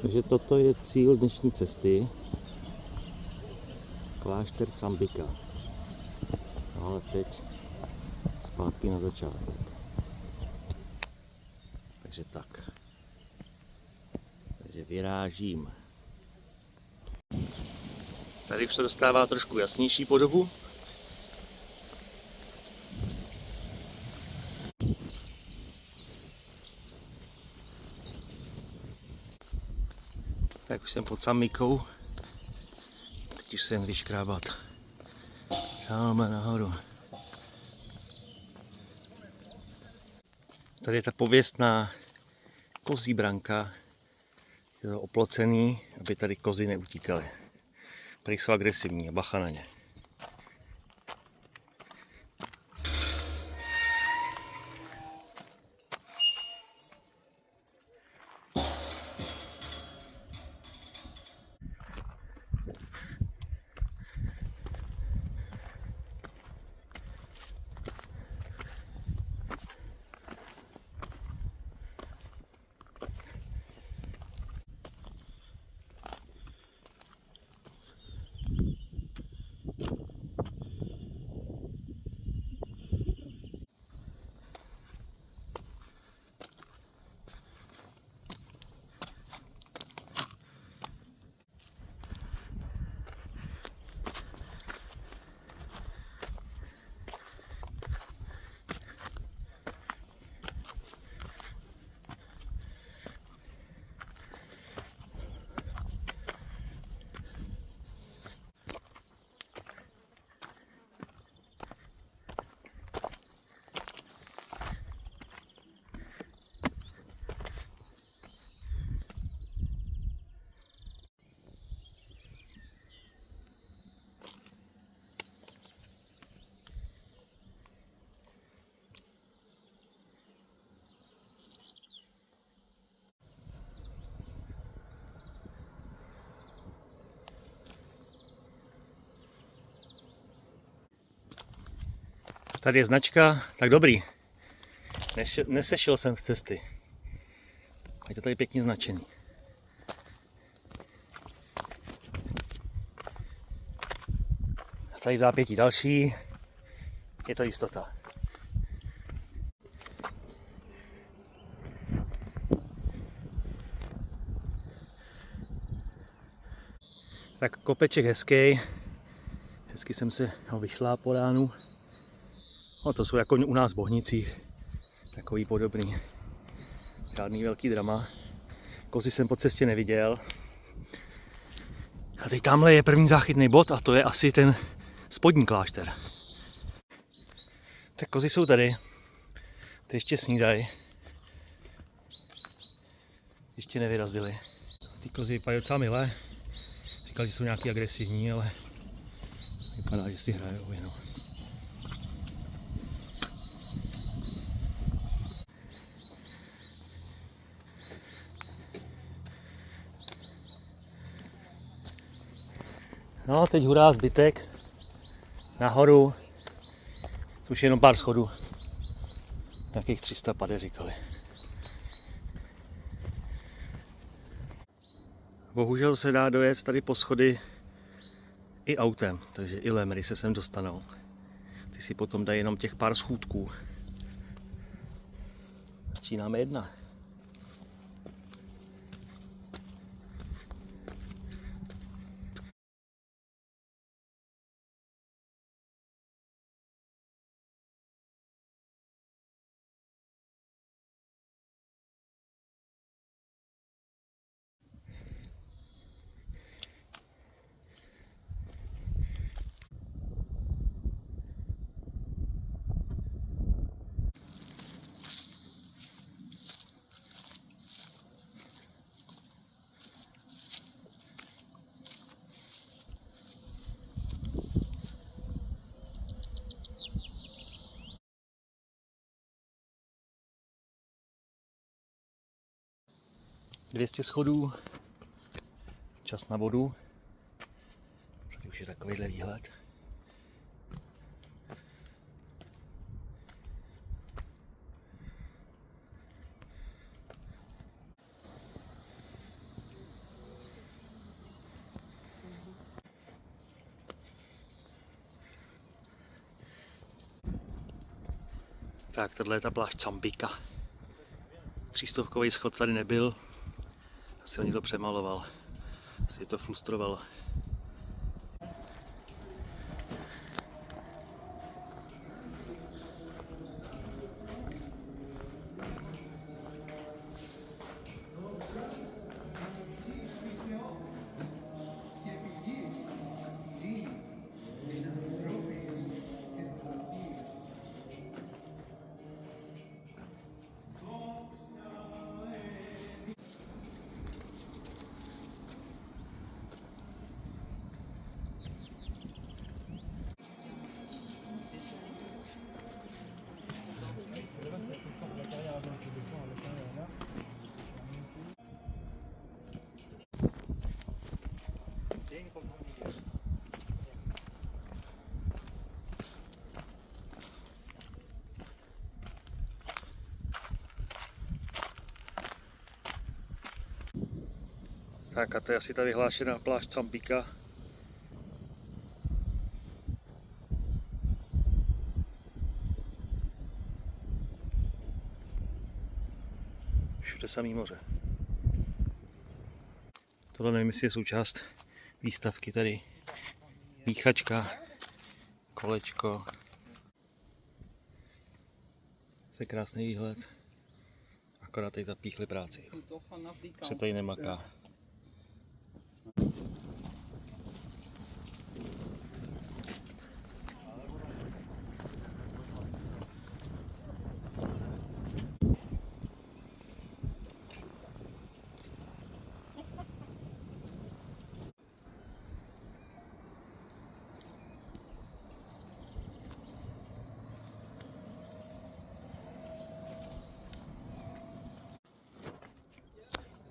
Takže toto je cíl dnešní cesty. Klášter Cambika. No ale teď zpátky na začátek. Takže tak. Takže vyrážím. Tady už se dostává trošku jasnější podobu. Tak už jsem pod Cambikou. Teď už se jen vyškrábat. Tamhle nahoru. Tady je ta pověstná kozí branka. Je to oplocený, aby tady kozy neutíkaly. Tady jsou agresivní a bacha na ně. Tady je značka, tak dobrý. Nesešel jsem z cesty. Je to tady pěkně značený. A tady v zápětí další. Je to jistota. Tak kopeček hezký. Hezky jsem se ho vyšláp po ránu. No, to jsou jako u nás v Bohnicích. Takový podobný. Žádný velký drama. Kozy jsem po cestě neviděl. A teď tamhle je první záchytný bod a to je asi ten spodní klášter. Tak kozy jsou tady. Ty ještě snídají. Ještě nevyrazili. Ty kozy vypadají docela milé. Říkal, že jsou nějaký agresivní, ale vypadá, že si hrajou jenom. No, teď hurá zbytek. Nahoru. To už je jenom pár schodů. Nějakých 300 pade říkali. Bohužel se dá dojet tady po schody i autem, takže i lemry se sem dostanou. Ty si potom dají jenom těch pár schůdků. Začínáme jedna. Dvěstě schodů, čas na vodu. Tady už je takovýhle výhled. Tak, tohle je ta pláž Cambika. 300kový schod tady nebyl. Asi on to přemaloval. Asi to frustroval. Tak a to je asi ta vyhlášená pláž Cambika. Všude samý moře. Tohle nevím, jestli je součást výstavky tady. Míchačka, kolečko. To je krásný výhled. Akorát tady zapíchli práci. Se tady nemaká.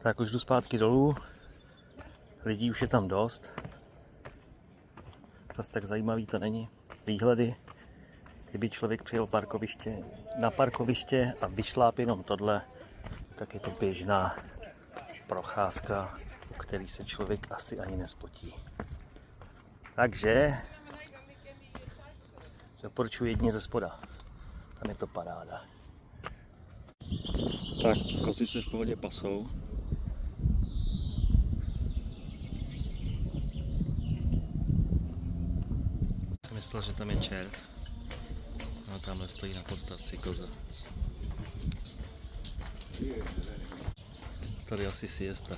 Tak už jdu zpátky dolů, lidí už je tam dost, zase tak zajímavý to není. Výhledy, kdyby člověk přijel na parkoviště a vyšláp jenom tohle, tak je to běžná procházka, u který se člověk asi ani nespotí. Takže doporučuji jedině ze spoda, tam je to paráda. Tak, kozy se v pohodě pasou. Myslel, že tam je čert. No, tamhle stojí na podstavci koza. Tady asi siesta.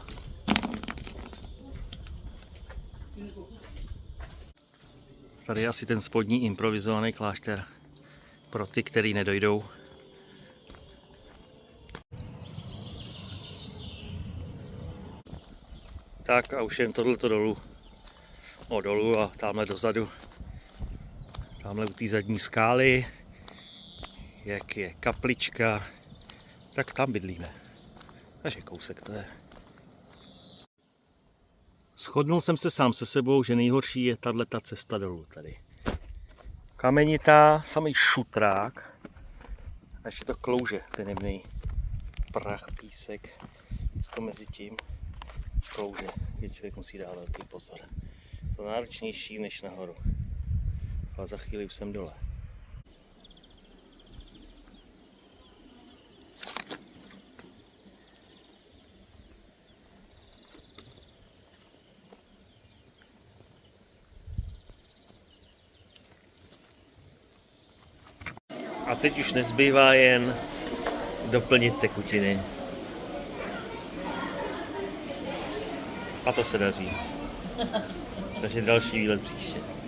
Tady je asi ten spodní improvizovaný klášter pro ty, který nedojdou. Tak a už jen tohleto dolů. Dolů a tamhle dozadu. Tamhle u té zadní skály, jak je kaplička, tak tam bydlíme. Takže kousek to je. Shodnul jsem se sám se sebou, že nejhorší je tato cesta dolů tady. Kamenitá, samý šutrák. A ještě to klouže, ten jemný prach, písek. Vždycky mezi tím klouže, kde člověk musí dát velký pozor. To náročnější než nahoru. Ale za chvíli už jsem dole. A teď už nezbývá jen doplnit tekutiny. A to se daří. Takže další výlet příště.